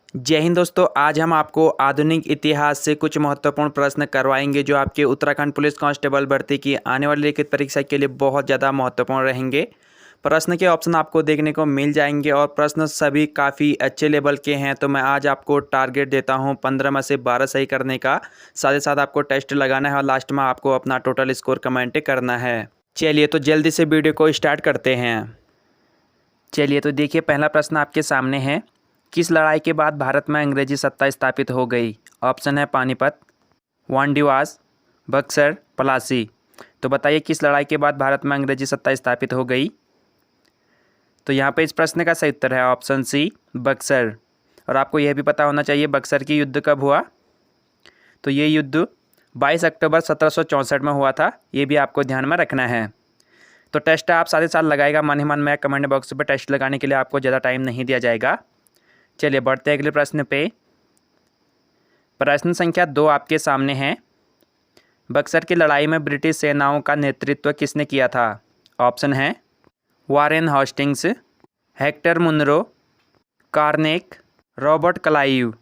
जय हिंद दोस्तों। आज हम आपको आधुनिक इतिहास से कुछ महत्वपूर्ण प्रश्न करवाएंगे जो आपके उत्तराखंड पुलिस कांस्टेबल भर्ती की आने वाली लिखित परीक्षा के लिए बहुत ज़्यादा महत्वपूर्ण रहेंगे। प्रश्न के ऑप्शन आपको देखने को मिल जाएंगे और प्रश्न सभी काफ़ी अच्छे लेवल के हैं। तो मैं आज आपको टारगेट देता हूं 15 में से 12 सही करने का। साथ ही साथ आपको टेस्ट लगाना है और लास्ट में आपको अपना टोटल स्कोर कमेंट करना है। चलिए तो जल्दी से वीडियो को स्टार्ट करते हैं। चलिए तो देखिए, पहला प्रश्न आपके सामने है। किस लड़ाई के बाद भारत में अंग्रेजी सत्ता स्थापित हो गई? ऑप्शन है पानीपत, वांडीवास, बक्सर, पलासी। तो बताइए किस लड़ाई के बाद भारत में अंग्रेजी सत्ता स्थापित हो गई? तो यहाँ पे इस प्रश्न का सही उत्तर है ऑप्शन सी, बक्सर। और आपको यह भी पता होना चाहिए बक्सर की युद्ध कब हुआ। तो ये युद्ध 22 अक्टूबर 1764 में हुआ था। ये भी आपको ध्यान में रखना है। तो टेस्ट आप साथ ही साथ लगाएगा मन ही मन में। कमेंट बॉक्स पर टेस्ट लगाने के लिए आपको ज़्यादा टाइम नहीं दिया जाएगा। चलिए बढ़ते हैं अगले प्रश्न पे। प्रश्न संख्या 2 आपके सामने है। बक्सर की लड़ाई में ब्रिटिश सेनाओं का नेतृत्व किसने किया था? ऑप्शन है Warren Hastings, Hector Munro, Carnac, Robert Clive.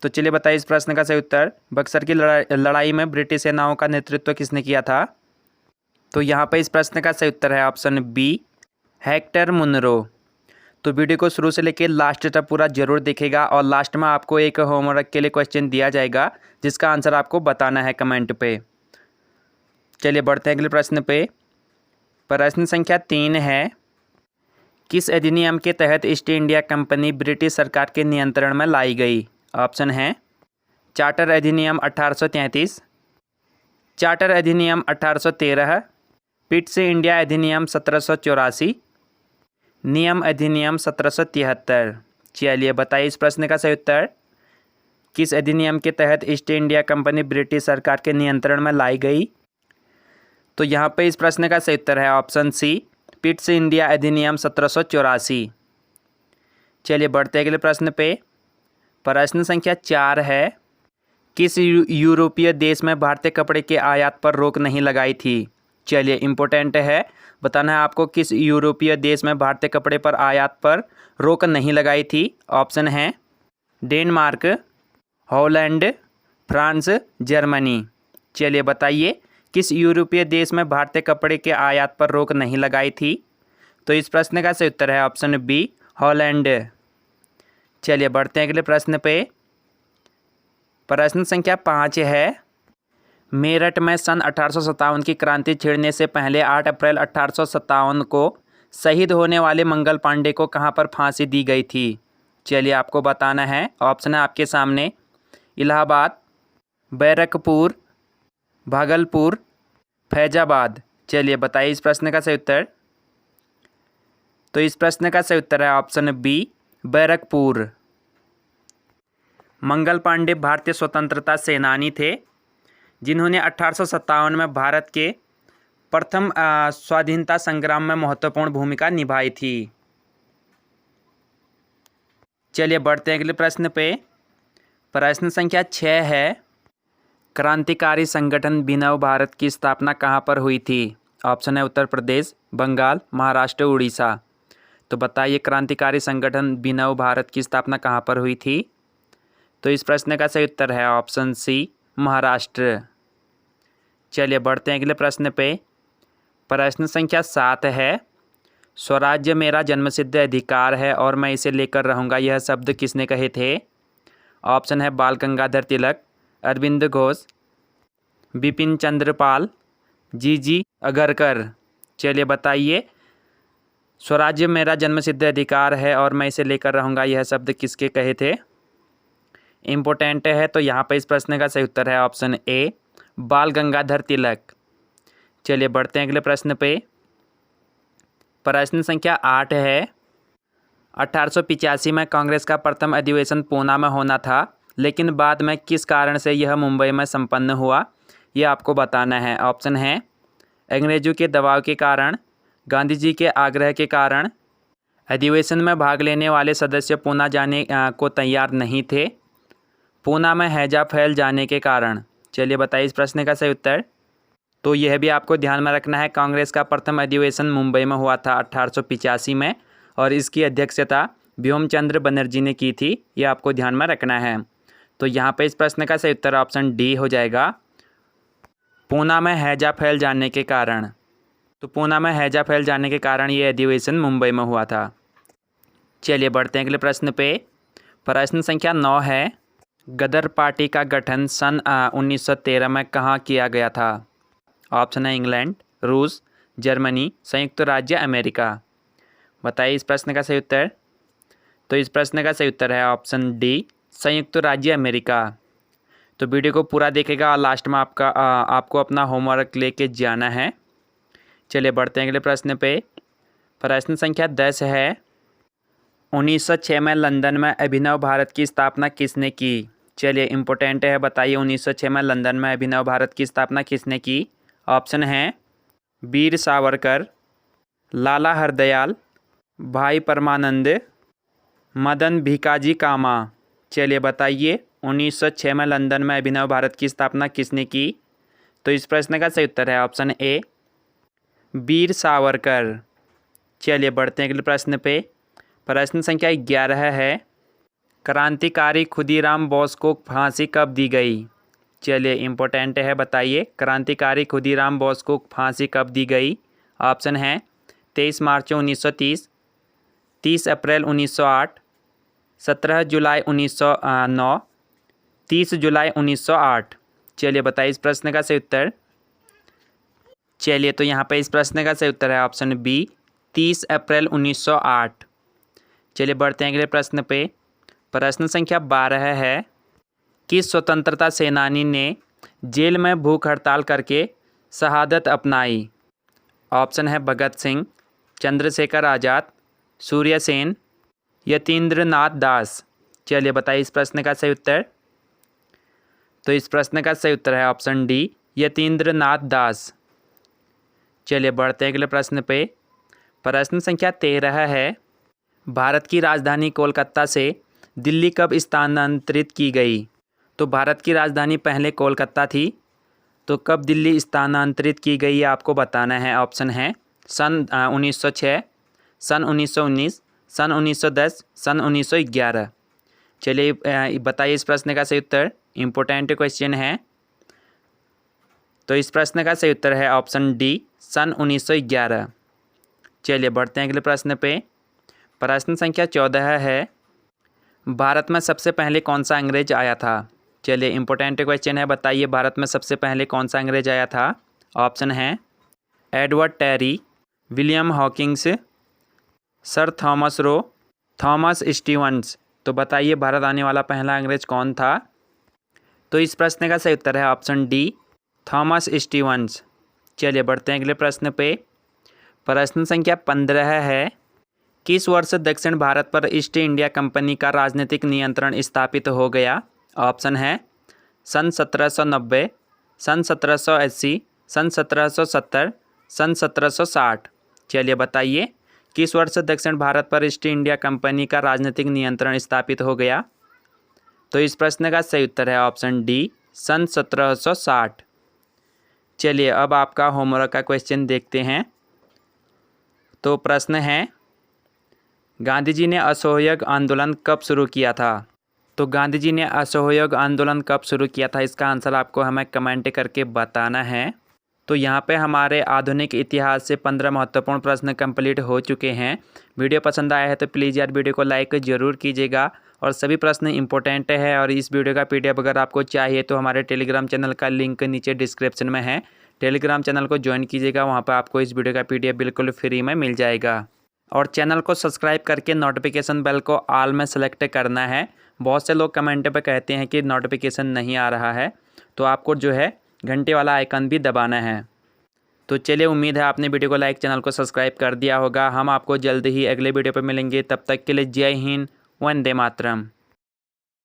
तो चलिए बताइए इस प्रश्न का सही उत्तर। बक्सर की लड़ाई में ब्रिटिश सेनाओं का नेतृत्व किसने किया था? तो यहाँ पर इस प्रश्न का सही उत्तर है ऑप्शन बी, हेक्टर मुनरो। तो वीडियो को शुरू से लेकर लास्ट तक पूरा जरूर देखेगा और लास्ट में आपको एक होमवर्क के लिए क्वेश्चन दिया जाएगा जिसका आंसर आपको बताना है कमेंट पे। चलिए बढ़ते हैं अगले प्रश्न पे। प्रश्न संख्या 3 है। किस अधिनियम के तहत ईस्ट इंडिया कंपनी ब्रिटिश सरकार के नियंत्रण में लाई गई? ऑप्शन है चार्टर अधिनियम 1833, चार्टर अधिनियम 1813, पिट्स इंडिया अधिनियम 1784, नियम अधिनियम 1773। चलिए बताइए इस प्रश्न का सही उत्तर। किस अधिनियम के तहत ईस्ट इंडिया कंपनी ब्रिटिश सरकार के नियंत्रण में लाई गई? तो यहाँ पे इस प्रश्न का सही उत्तर है ऑप्शन सी, पिट्स इंडिया अधिनियम 1784। चलिए बढ़ते अगले प्रश्न पे। प्रश्न संख्या 4 है। किस यूरोपीय देश में भारतीय कपड़े के आयात पर रोक नहीं लगाई थी? चलिए इम्पोर्टेंट है, बताना है आपको किस यूरोपीय देश में भारतीय कपड़े पर आयात पर रोक नहीं लगाई थी। ऑप्शन है डेनमार्क, हॉलैंड, फ्रांस, जर्मनी। चलिए बताइए किस यूरोपीय देश में भारतीय कपड़े के आयात पर रोक नहीं लगाई थी? तो इस प्रश्न का सही उत्तर है ऑप्शन बी, हॉलैंड। चलिए बढ़ते हैं अगले प्रश्न पे। प्रश्न संख्या 5 है। मेरठ में सन 1857 की क्रांति छिड़ने से पहले 8 अप्रैल 1857 को शहीद होने वाले मंगल पांडे को कहां पर फांसी दी गई थी? चलिए आपको बताना है। ऑप्शन है आपके सामने इलाहाबाद, बैरकपुर, भागलपुर, फैजाबाद। चलिए बताइए इस प्रश्न का सही उत्तर। तो इस प्रश्न का सही उत्तर है ऑप्शन बी, बैरकपुर। मंगल पांडे भारतीय स्वतंत्रता सेनानी थे जिन्होंने 1857 में भारत के प्रथम स्वाधीनता संग्राम में महत्वपूर्ण भूमिका निभाई थी। चलिए बढ़ते हैं अगले प्रश्न पे। प्रश्न संख्या 6 है। क्रांतिकारी संगठन विनव भारत की स्थापना कहाँ पर हुई थी? ऑप्शन है उत्तर प्रदेश, बंगाल, महाराष्ट्र, उड़ीसा। तो बताइए क्रांतिकारी संगठन विनव भारत की स्थापना कहाँ पर हुई थी? तो इस प्रश्न का सही उत्तर है ऑप्शन सी, महाराष्ट्र। चलिए बढ़ते हैं अगले प्रश्न पे। प्रश्न संख्या 7 है। स्वराज्य मेरा जन्मसिद्ध अधिकार है और मैं इसे लेकर रहूँगा, यह शब्द किसने कहे थे? ऑप्शन है बाल गंगाधर तिलक, अरविंद घोष, बिपिन चंद्र पाल, जी अगरकर। चलिए बताइए स्वराज्य मेरा जन्मसिद्ध अधिकार है और मैं इसे लेकर रहूँगा, यह शब्द किसके कहे थे? इम्पोर्टेंट है। तो यहाँ पर इस प्रश्न का सही उत्तर है ऑप्शन ए, बाल गंगाधर तिलक। चलिए बढ़ते हैं अगले प्रश्न पे। प्रश्न संख्या 8 है। 1885 में कांग्रेस का प्रथम अधिवेशन पूना में होना था, लेकिन बाद में किस कारण से यह मुंबई में संपन्न हुआ? यह आपको बताना है। ऑप्शन है अंग्रेजों के दबाव के कारण, गांधी जी के आग्रह के कारण, अधिवेशन में भाग लेने वाले सदस्य पूना जाने को तैयार नहीं थे, पूना में हैजा फैल जाने के कारण। चलिए बताइए इस प्रश्न का सही उत्तर। तो यह भी आपको ध्यान में रखना है, कांग्रेस का प्रथम अधिवेशन मुंबई में हुआ था 1885 में और इसकी अध्यक्षता व्योमचंद्र बनर्जी ने की थी, ये आपको ध्यान में रखना है। तो यहाँ पे इस प्रश्न का सही उत्तर ऑप्शन डी हो जाएगा, पूना में हैजा फैल जाने के कारण। तो पूना में हैजा फैल जाने के कारण ये अधिवेशन मुंबई में हुआ था। चलिए बढ़ते हैं अगले प्रश्न पे। प्रश्न संख्या 9 है, गदर पार्टी का गठन सन 1913 में कहाँ किया गया था? ऑप्शन है इंग्लैंड, रूस, जर्मनी, संयुक्त राज्य अमेरिका। बताइए इस प्रश्न का सही उत्तर। तो इस प्रश्न का सही उत्तर है ऑप्शन डी, संयुक्त राज्य अमेरिका। तो वीडियो को पूरा देखेगा और लास्ट में आपको अपना होमवर्क लेके जाना है। चलिए बढ़ते हैं अगले प्रश्न पे। प्रश्न संख्या 10 है, 1906 में लंदन में अभिनव भारत की स्थापना किसने की? चलिए इम्पोर्टेंट है, बताइए 1906 में लंदन में अभिनव भारत की स्थापना किसने की? ऑप्शन हैं वीर सावरकर, लाला हरदयाल, भाई परमानंद, मदन भिकाजी कामा। चलिए बताइए 1906 में लंदन में अभिनव भारत की स्थापना किसने की? तो इस प्रश्न का सही उत्तर है ऑप्शन ए, वीर सावरकर। चलिए बढ़ते हैं अगले प्रश्न पे। प्रश्न संख्या 11 है, क्रांतिकारी खुदीराम बोस को फांसी कब दी गई? चलिए इम्पोर्टेंट है, बताइए क्रांतिकारी खुदीराम बोस को फांसी कब दी गई? ऑप्शन है 23 मार्च 1930, 30 अप्रैल 1908, 17 जुलाई 1909, 30 जुलाई 1908। चलिए बताइए इस प्रश्न का सही उत्तर। चलिए तो यहाँ पे इस प्रश्न का सही उत्तर है ऑप्शन बी, 30 अप्रैल 1908। चलिए बढ़ते हैं अगले प्रश्न पे। प्रश्न संख्या 12 है, किस स्वतंत्रता सेनानी ने जेल में भूख हड़ताल करके शहादत अपनाई? ऑप्शन है भगत सिंह, चंद्रशेखर आज़ाद, सूर्य सेन, यतीन्द्रनाथ दास। चलिए बताइए इस प्रश्न का सही उत्तर। तो इस प्रश्न का सही उत्तर है ऑप्शन डी, यतीन्द्रनाथ दास। चलिए बढ़ते हैं अगले प्रश्न पे। प्रश्न संख्या 13 है, भारत की राजधानी कोलकाता से दिल्ली कब स्थानांतरित की गई? तो भारत की राजधानी पहले कोलकाता थी, तो कब दिल्ली स्थानांतरित की गई आपको बताना है। ऑप्शन है सन 1906, सन 1919, सन 1910, सन 1911। चलिए बताइए इस प्रश्न का सही उत्तर। इम्पोर्टेंट क्वेश्चन है। तो इस प्रश्न का सही उत्तर है ऑप्शन डी, सन 1911। चलिए बढ़ते हैं अगले प्रश्न पे। प्रश्न संख्या 14 है, भारत में सबसे पहले कौन सा अंग्रेज आया था? चलिए इम्पोर्टेंट क्वेश्चन है, बताइए भारत में सबसे पहले कौन सा अंग्रेज आया था? ऑप्शन है Edward Terry, William Hawkins, sir Thomas Roe, Thomas Stevens. तो बताइए भारत आने वाला पहला अंग्रेज कौन था? तो इस प्रश्न का सही उत्तर है ऑप्शन डी, थॉमस स्टीवंस। चलिए बढ़ते हैं अगले प्रश्न पे। प्रश्न संख्या 15 है, किस वर्ष दक्षिण भारत पर ईस्ट इंडिया कंपनी का राजनीतिक नियंत्रण स्थापित हो गया? ऑप्शन है सन 1790, सन 1780, सन 1770, सन 1760। चलिए बताइए किस वर्ष दक्षिण भारत पर ईस्ट इंडिया कंपनी का राजनीतिक नियंत्रण स्थापित हो गया? तो इस प्रश्न का सही उत्तर है ऑप्शन डी, सन 1760। चलिए अब आपका होमवर्क का क्वेश्चन देखते हैं। तो प्रश्न है, गांधी जी ने असहयोग आंदोलन कब शुरू किया था? तो गांधी जी ने असहयोग आंदोलन कब शुरू किया था, इसका आंसर आपको हमें कमेंट करके बताना है। तो यहाँ पे हमारे आधुनिक इतिहास से 15 महत्वपूर्ण प्रश्न कंप्लीट हो चुके हैं। वीडियो पसंद आया है तो प्लीज़ यार वीडियो को लाइक ज़रूर कीजिएगा और सभी प्रश्न इंपॉर्टेंट है। और इस वीडियो का PDF अगर आपको चाहिए तो हमारे टेलीग्राम चैनल का लिंक नीचे डिस्क्रिप्शन में है, टेलीग्राम चैनल को ज्वाइन कीजिएगा, वहाँ पर आपको इस वीडियो का PDF बिल्कुल फ्री में मिल जाएगा। और चैनल को सब्सक्राइब करके नोटिफिकेशन बेल को ऑल में सेलेक्ट करना है। बहुत से लोग कमेंट पे कहते हैं कि नोटिफिकेशन नहीं आ रहा है, तो आपको जो है घंटे वाला आइकन भी दबाना है। तो चलिए उम्मीद है आपने वीडियो को लाइक, चैनल को सब्सक्राइब कर दिया होगा। हम आपको जल्द ही अगले वीडियो पर मिलेंगे, तब तक के लिए जय हिंद, वंदे मातरम।